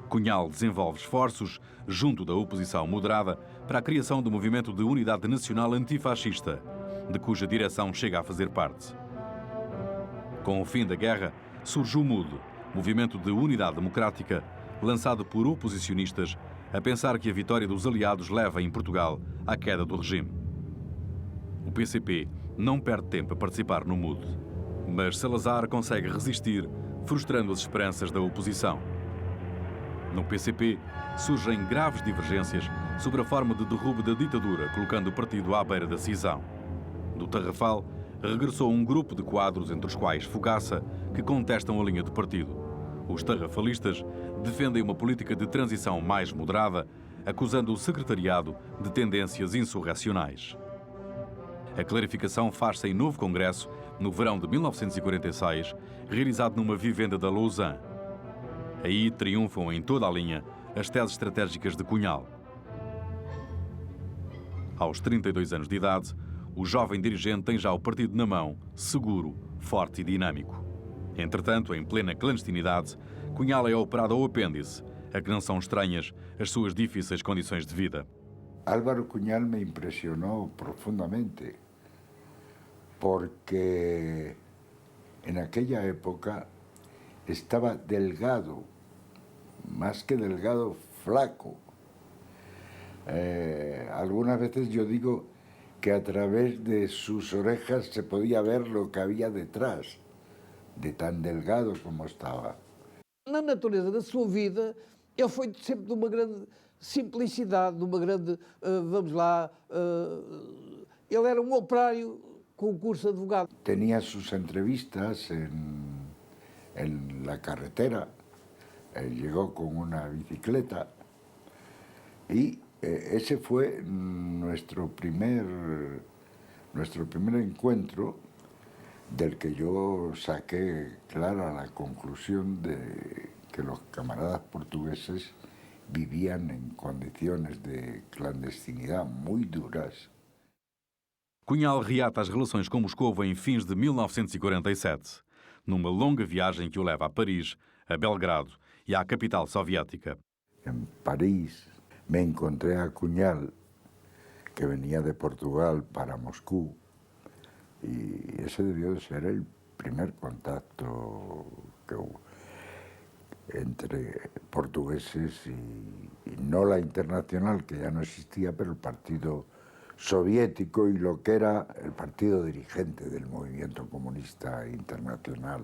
S1: Cunhal desenvolve esforços, junto da oposição moderada, para a criação do movimento de unidade nacional antifascista, de cuja direção chega a fazer parte. Com o fim da guerra, surge o MUD, Movimento de Unidade Democrática, lançado por oposicionistas a pensar que a vitória dos aliados leva em Portugal à queda do regime. O PCP não perde tempo a participar no MUD, mas Salazar consegue resistir, frustrando as esperanças da oposição. No PCP surgem graves divergências sobre a forma de derrubo da ditadura, colocando o partido à beira da cisão. Do Tarrafal, regressou um grupo de quadros, entre os quais Fogaça, que contestam a linha do partido. Os tarrafalistas defendem uma política de transição mais moderada, acusando o secretariado de tendências insurrecionais. A clarificação faz-se em novo congresso, no verão de 1946, realizado numa vivenda da Lausanne. Aí triunfam em toda a linha as teses estratégicas de Cunhal. Aos 32 anos de idade, o jovem dirigente tem já o partido na mão, seguro, forte e dinâmico. Entretanto, em plena clandestinidade, Cunhal é operado ao apêndice, a que não são estranhas as suas difíceis condições de vida.
S12: Álvaro Cunhal me impresionó profundamente porque en aquella época estaba delgado, más que delgado, flaco. Algunas veces yo digo que a través de sus orejas se podía ver lo que había detrás, de tan delgado como estaba.
S2: Na natureza da sua vida, ele foi sempre de uma grande simplicidade, de uma grande, vamos lá, ele era um operário com curso de advogado.
S12: Tenía sus entrevistas en la carretera, llegó con una bicicleta y ese fue nuestro primer encuentro, del que yo saqué clara la conclusión de que los camaradas portugueses vivían en condiciones de clandestinidad muy duras.
S1: Cunhal reata as relações com Moscovo em fins de 1947, numa longa viagem que o leva a Paris, a Belgrado e à capital soviética.
S12: En París me encontré a Cunhal, que venía de Portugal para Moscú, y ese debió de ser el primer contacto que hubo entre portugueses y no la Internacional, que ya no existía, pero el Partido Soviético y lo que era el partido dirigente del movimiento comunista internacional.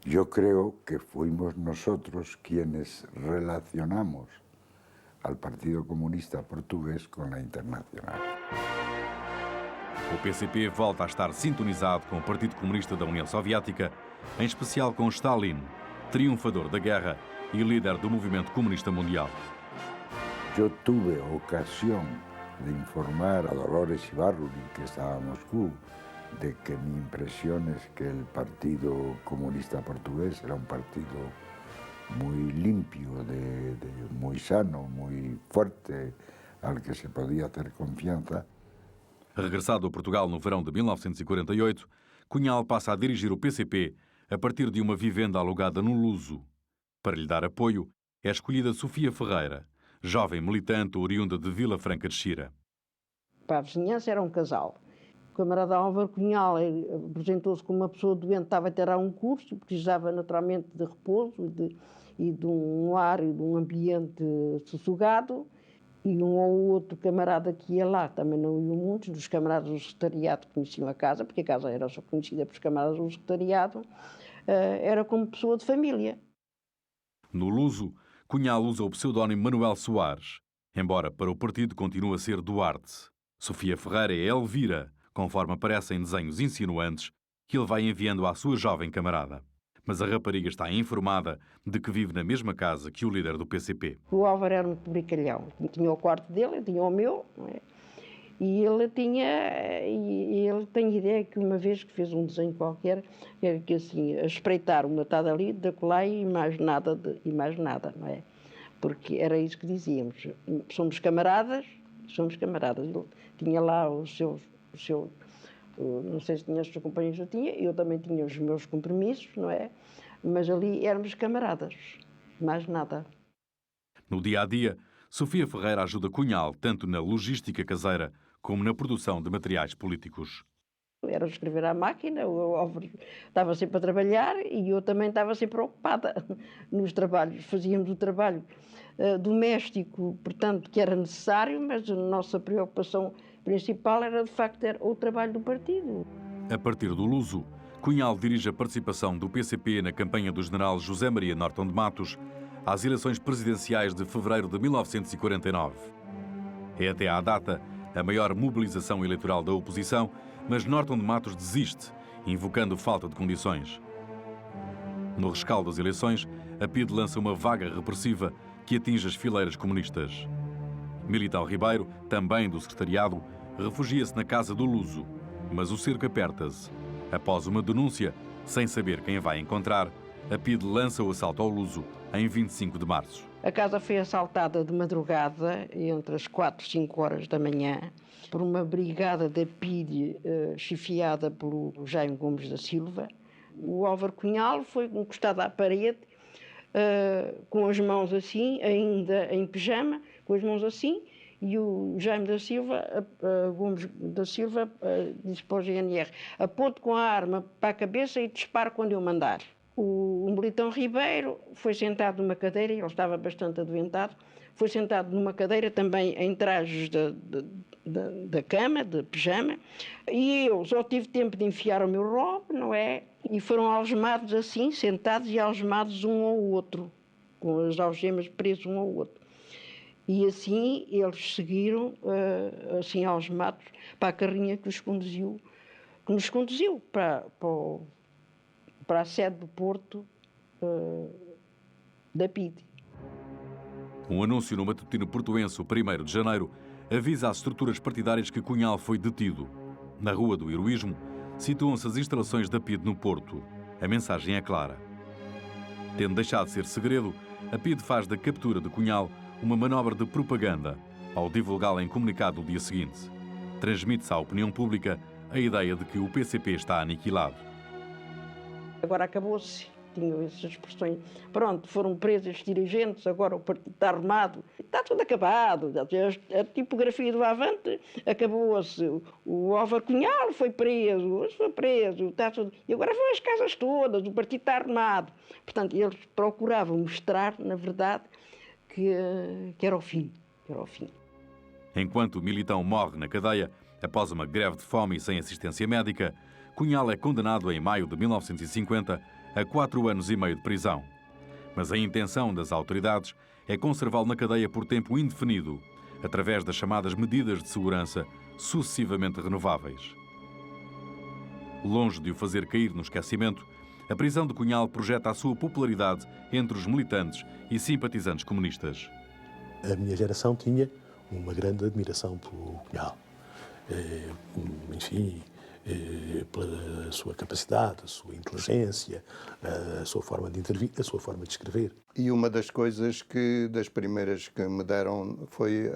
S12: Yo creo que fuimos nosotros quienes relacionamos al Partido Comunista Português com a Internacional.
S1: O PCP volta a estar sintonizado com o Partido Comunista da União Soviética, em especial com Stalin, triunfador da guerra e líder do movimento comunista mundial.
S12: Yo tuve ocasión de informar a Dolores Ibarruri, que estaba en Moscú, de que mi impresión es que el Partido Comunista Portugués era un partido muy limpio, muy sano, muy fuerte, al que se podía hacer confianza.
S1: Regressado a Portugal no verão de 1948, Cunhal passa a dirigir o PCP a partir de uma vivenda alugada no Luso. Para lhe dar apoio, é escolhida Sofia Ferreira, jovem militante oriunda de Vila Franca de Xira.
S14: Para a vizinhança era um casal. O camarada Álvaro Cunhal apresentou-se como uma pessoa doente, estava a tirar um curso, precisava naturalmente de repouso e de um lar e de um ambiente sossegado. E um ou outro camarada que ia lá, também não iam muitos, dos camaradas do secretariado que conheciam a casa, porque a casa era só conhecida pelos camaradas do secretariado, era como pessoa de família.
S1: No Luso, Cunhal usa o pseudónimo Manuel Soares, embora para o partido continue a ser Duarte. Sofia Ferreira é Elvira, conforme aparece em desenhos insinuantes que ele vai enviando à sua jovem camarada. Mas a rapariga está informada de que vive na mesma casa que o líder do PCP.
S14: O Álvaro era um brincalhão. Tinha o quarto dele, tinha o meu, não é? E ele tem ideia que uma vez que fez um desenho qualquer, era que assim, a espreitar uma estada ali, da colar e mais nada, não é? Porque era isso que dizíamos. Somos camaradas. Ele tinha lá o seu não sei se tinha os seus companheiros, eu também tinha os meus compromissos, não é? Mas ali éramos camaradas, mais nada.
S1: No dia-a-dia, Sofia Ferreira ajuda Cunhal tanto na logística caseira como na produção de materiais políticos.
S14: Era escrever à máquina, o Álvaro estava sempre a trabalhar e eu também estava sempre ocupada nos trabalhos. Fazíamos o trabalho doméstico, portanto, que era necessário, mas a nossa preocupação principal era, de facto, o trabalho do partido.
S1: A partir do Luso, Cunhal dirige a participação do PCP na campanha do general José Maria Norton de Matos às eleições presidenciais de fevereiro de 1949. É até à data a maior mobilização eleitoral da oposição, mas Norton de Matos desiste, invocando falta de condições. No rescaldo das eleições, a PIDE lança uma vaga repressiva que atinge as fileiras comunistas. Militão Ribeiro, também do secretariado, refugia-se na casa do Luso, mas o cerco aperta-se. Após uma denúncia, sem saber quem vai encontrar, a PIDE lança o assalto ao Luso em 25 de março.
S14: A casa foi assaltada de madrugada, entre as 4 e 5 horas da manhã, por uma brigada da PIDE chefiada pelo Jaime Gomes da Silva. O Álvaro Cunhal foi encostado à parede, com as mãos assim, ainda em pijama, com as mãos assim, e o Jaime da Silva, Gomes da Silva, disse para o GNR: aponte com a arma para a cabeça e dispare quando eu mandar. O Militão Ribeiro foi sentado numa cadeira, ele estava bastante adoentado, foi sentado numa cadeira também em trajes da cama, de pijama, e eu só tive tempo de enfiar o meu robe, não é? E foram algemados assim, sentados e algemados um ao outro, com as algemas presas um ao outro. E assim eles seguiram, assim algemados, para a carrinha que nos conduziu para a sede do Porto da PIDE.
S1: Um anúncio no matutino portuense, o 1º de janeiro, avisa às estruturas partidárias que Cunhal foi detido. Na Rua do Heroísmo, situam-se as instalações da PIDE no Porto. A mensagem é clara. Tendo deixado de ser segredo, a PIDE faz da captura de Cunhal uma manobra de propaganda, ao divulgá-la em comunicado no dia seguinte. Transmite-se à opinião pública a ideia de que o PCP está aniquilado.
S14: Agora acabou-se, tinham essas expressões. Pronto, foram presos dirigentes, agora o partido está arrumado. Está tudo acabado. A tipografia do Avante acabou-se. O Álvaro Cunhal foi preso, está tudo. E agora vão as casas todas, o partido está arrumado. Portanto, eles procuravam mostrar, na verdade, que era o fim.
S1: Enquanto o Militão morre na cadeia, após uma greve de fome e sem assistência médica, Cunhal é condenado em maio de 1950 a 4 anos e meio de prisão. Mas a intenção das autoridades é conservá-lo na cadeia por tempo indefinido, através das chamadas medidas de segurança sucessivamente renováveis. Longe de o fazer cair no esquecimento, a prisão de Cunhal projeta a sua popularidade entre os militantes e simpatizantes comunistas.
S15: A minha geração tinha uma grande admiração pelo Cunhal. Enfim, pela sua capacidade, a sua inteligência, a sua forma de intervir, a sua forma de escrever.
S16: E uma das coisas das primeiras que me deram foi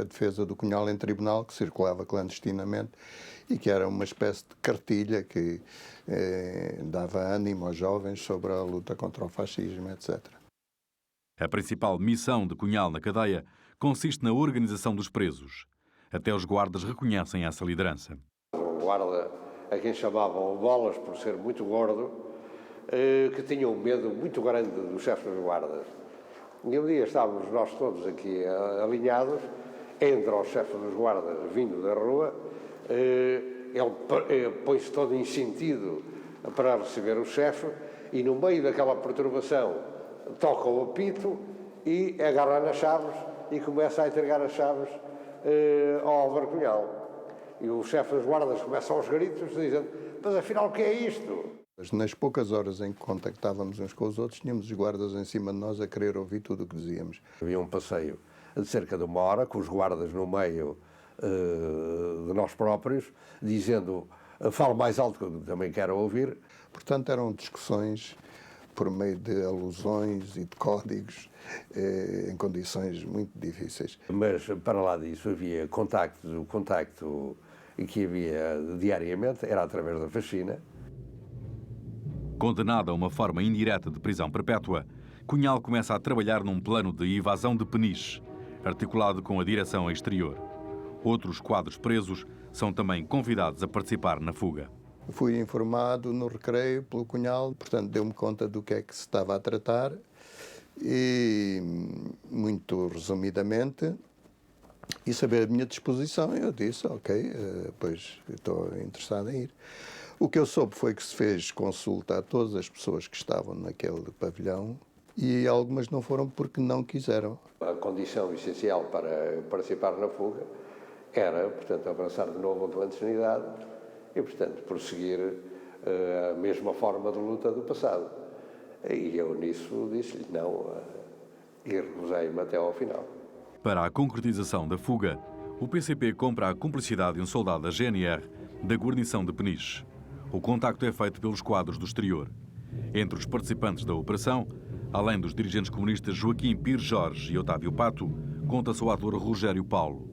S16: a defesa do Cunhal em tribunal, que circulava clandestinamente e que era uma espécie de cartilha que dava ânimo aos jovens sobre a luta contra o fascismo, etc.
S1: A principal missão de Cunhal na cadeia consiste na organização dos presos. Até os guardas reconhecem essa liderança.
S17: Um guarda a quem chamavam Bolas por ser muito gordo, que tinha um medo muito grande do chefe dos guardas. E um dia estávamos nós todos aqui alinhados, entra o chefe dos guardas vindo da rua, ele põe-se todo em sentido para receber o chefe e no meio daquela perturbação toca o apito e agarra nas chaves e começa a entregar as chaves ao Álvaro Cunhal. E o chefe dos guardas começa aos gritos dizendo: mas afinal o que é isto?
S16: Nas poucas horas em que contactávamos uns com os outros, tínhamos os guardas em cima de nós a querer ouvir tudo o que dizíamos.
S17: Havia um passeio de cerca de 1 hora, com os guardas no meio de nós próprios, dizendo: falo mais alto que eu também quero ouvir.
S16: Portanto, eram discussões por meio de alusões e de códigos em condições muito difíceis.
S17: Mas, para lá disso, havia contacto, o contacto que havia diariamente era através da faxina.
S1: Condenado a uma forma indireta de prisão perpétua, Cunhal começa a trabalhar num plano de evasão de Peniche, articulado com a direção exterior. Outros quadros presos são também convidados a participar na fuga.
S16: Fui informado no recreio pelo Cunhal, portanto deu-me conta do que é que se estava a tratar e, muito resumidamente, e saber a minha disposição, eu disse: ok, pois estou interessado em ir. O que eu soube foi que se fez consulta a todas as pessoas que estavam naquele pavilhão e algumas não foram porque não quiseram.
S17: A condição essencial para participar na fuga era, portanto, avançar de novo a clandestinidade e, portanto, prosseguir a mesma forma de luta do passado. E eu nisso disse-lhe não e recusei-me até ao final.
S1: Para a concretização da fuga, o PCP compra a cumplicidade de um soldado da GNR da guarnição de Peniche. O contacto é feito pelos quadros do exterior. Entre os participantes da operação, além dos dirigentes comunistas Joaquim Pires Jorge e Otávio Pato, conta-se o ator Rogério Paulo.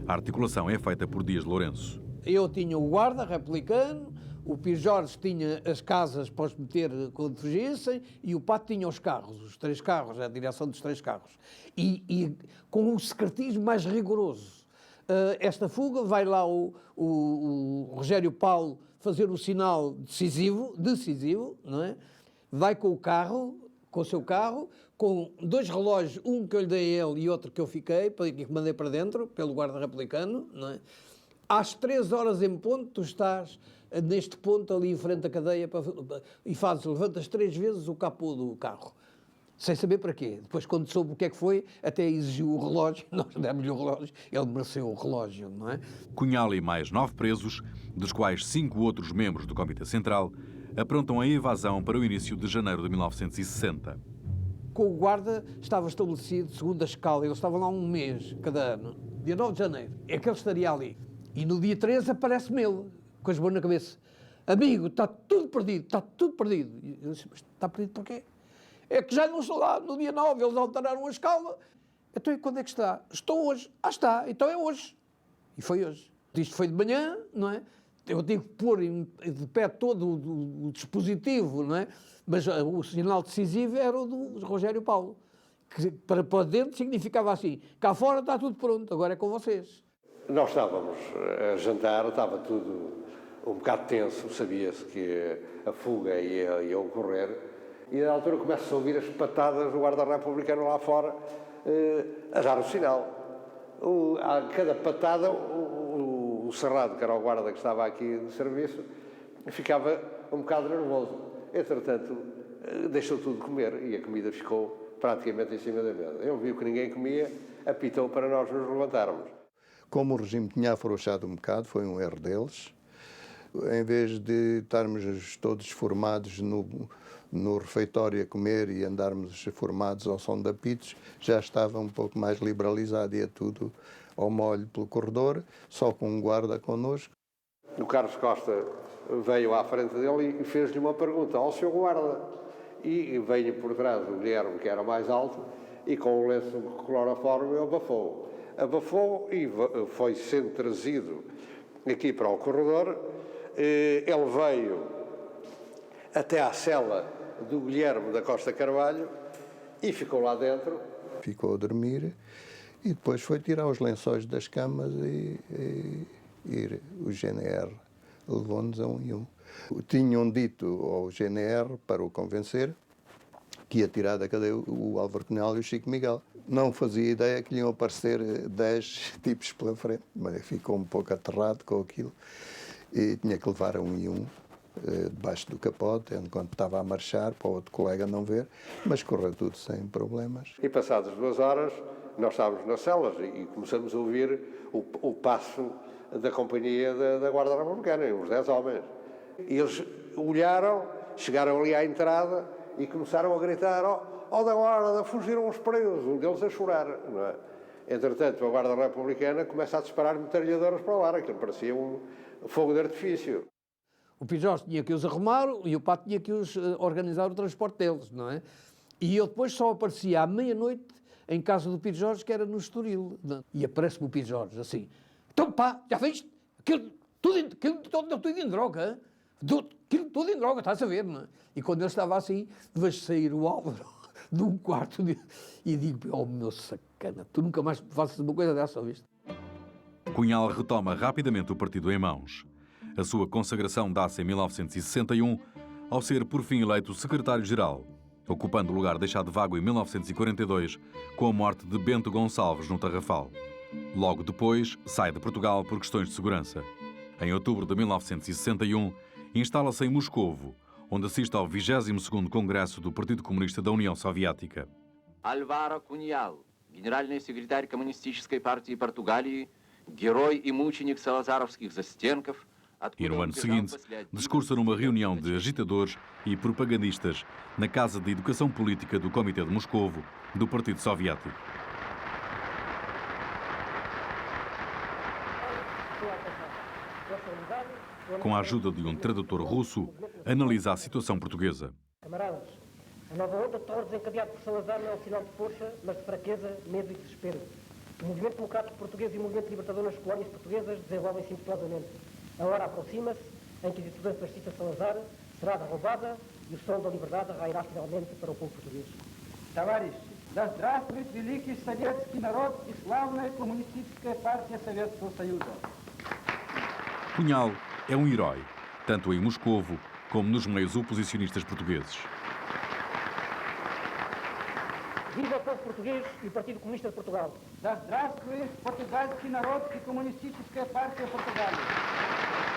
S1: A articulação é feita por Dias Lourenço.
S2: Eu tinha o guarda republicano, O Pires Jorge tinha as casas para os meter quando fugissem e o Pato tinha os carros, os 3 carros, a direção dos 3 carros. E com o secretismo mais rigoroso. Esta fuga, vai lá o Rogério Paulo fazer o sinal decisivo, não é? Vai com o carro, com o seu carro, com 2 relógios, um que eu lhe dei a ele e outro que eu fiquei, que mandei para dentro, pelo guarda republicano, não é? Às 3 horas em ponto, tu estás neste ponto ali em frente à cadeia e levantas 3 vezes o capô do carro. Sem saber para quê. Depois, quando soube o que é que foi, até exigiu o relógio, nós demos-lhe o relógio, ele mereceu o relógio, não é?
S1: Cunhal e mais 9 presos, dos quais 5 outros membros do Comitê Central, aprontam a evasão para o início de janeiro de 1960.
S2: Com o guarda estava estabelecido, segundo a escala, eles estavam lá um mês, cada ano, dia 9 de janeiro, é que ele estaria ali. E no dia 13 aparece-me ele, com as mãos na cabeça. Amigo, está tudo perdido, está tudo perdido. E eu disse, mas está perdido porquê? É que já não estou lá, no dia 9, eles alteraram a escala. Então, e quando é que está? Estou hoje. Ah, está, então é hoje. E foi hoje. Isto foi de manhã, não é? Eu tive que pôr de pé todo o dispositivo, não é? Mas o sinal decisivo era o do Rogério Paulo, que para dentro significava assim, cá fora está tudo pronto, agora é com vocês.
S17: Nós estávamos a jantar, estava tudo um bocado tenso, sabia-se que a fuga ia ocorrer, e na altura começa a ouvir as patadas do guarda republicano lá fora a dar o sinal. A cada patada, o Serrado, que era o guarda que estava aqui de serviço, ficava um bocado nervoso. Entretanto, deixou tudo de comer e a comida ficou praticamente em cima da mesa. Ele viu que ninguém comia, apitou para nós nos levantarmos.
S16: Como o regime tinha afrouxado um bocado, foi um erro deles. Em vez de estarmos todos formados no refeitório a comer e andarmos formados ao som de apitos, já estava um pouco mais liberalizado, ia tudo ao molho pelo corredor, só com um guarda connosco.
S17: O Carlos Costa veio à frente dele e fez-lhe uma pergunta ao seu guarda. E veio por trás o Guilherme, que era mais alto, e com o lenço cloroforme abafou e foi sendo trazido aqui para o corredor. Ele veio até à cela do Guilherme da Costa Carvalho e ficou lá dentro.
S16: Ficou a dormir e depois foi tirar os lençóis das camas e o GNR levou-nos a 1 e 1. Tinham dito ao GNR, para o convencer, que ia tirar da cadeia o Álvaro Cunhal e o Chico Miguel. Não fazia ideia que lhe iam aparecer 10 tipos pela frente, mas ficou um pouco aterrado com aquilo e tinha que levar a 1 e 1 debaixo do capote, enquanto estava a marchar, para o outro colega não ver, mas correu tudo sem problemas.
S17: E passadas 2 horas, nós estávamos nas celas e começamos a ouvir o passo da companhia da Guarda Republicana, uns 10 homens. E eles olharam, chegaram ali à entrada e começaram a gritar: ó da Guarda, fugiram os presos, um deles a chorar, não é? Entretanto, a Guarda Republicana começa a disparar metralhadoras para o ar, aquilo parecia um fogo de artifício.
S2: O Pires Jorge tinha que os arrumar e o Pato tinha que os organizar o transporte deles, não é? E ele depois só aparecia à meia-noite em casa do Pires Jorge, que era no Estoril. E aparece-me o Pires Jorge assim: então pá, já viste? Aquilo tudo em droga, aquilo tudo em droga, estás a ver, não é? E quando ele estava assim, vejo sair o Álvaro de um quarto e digo: oh meu sacana, tu nunca mais faças uma coisa dessa, ouviste?
S1: Cunhal retoma rapidamente o partido em mãos. A sua consagração dá-se em 1961, ao ser por fim eleito secretário-geral, ocupando o lugar deixado vago em 1942 com a morte de Bento Gonçalves no Tarrafal. Logo depois, sai de Portugal por questões de segurança. Em outubro de 1961, instala-se em Moscovo, onde assiste ao 22º Congresso do Partido Comunista da União Soviética.
S18: Álvaro Cunhal, генеральный секретарь Коммунистической партии Португалии, герой и мученик салазаровских застенков.
S1: E no ano seguinte, discursa numa reunião de agitadores e propagandistas na Casa de Educação Política do Comitê de Moscovo, do Partido Soviético. Com a ajuda de um tradutor russo, analisa a situação portuguesa.
S19: Camaradas, a nova onda de terror desencadeado por Salazar não é um sinal de força, mas de fraqueza, medo e desespero. O movimento democrático português e o movimento libertador nas colónias portuguesas desenvolvem-se impetuosamente. A hora aproxima-se em que a ditadura fascista Salazar será derrubada e o sol da liberdade rairá finalmente para o povo português.
S20: Товарищи, да здравствует великий советский народ и славная коммунистическая партия Советского Союза.
S1: Cunhal é um herói, tanto em Moscovo como nos meios oposicionistas portugueses.
S19: Viva o povo português e o Partido Comunista de Portugal.
S20: Да здравствует португальский народ и коммунистическая партия Португалии.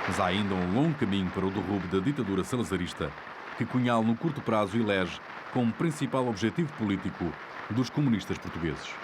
S1: Mas há ainda um longo caminho para o derrubo da ditadura salazarista, que Cunhal, no curto prazo, elege como principal objetivo político dos comunistas portugueses.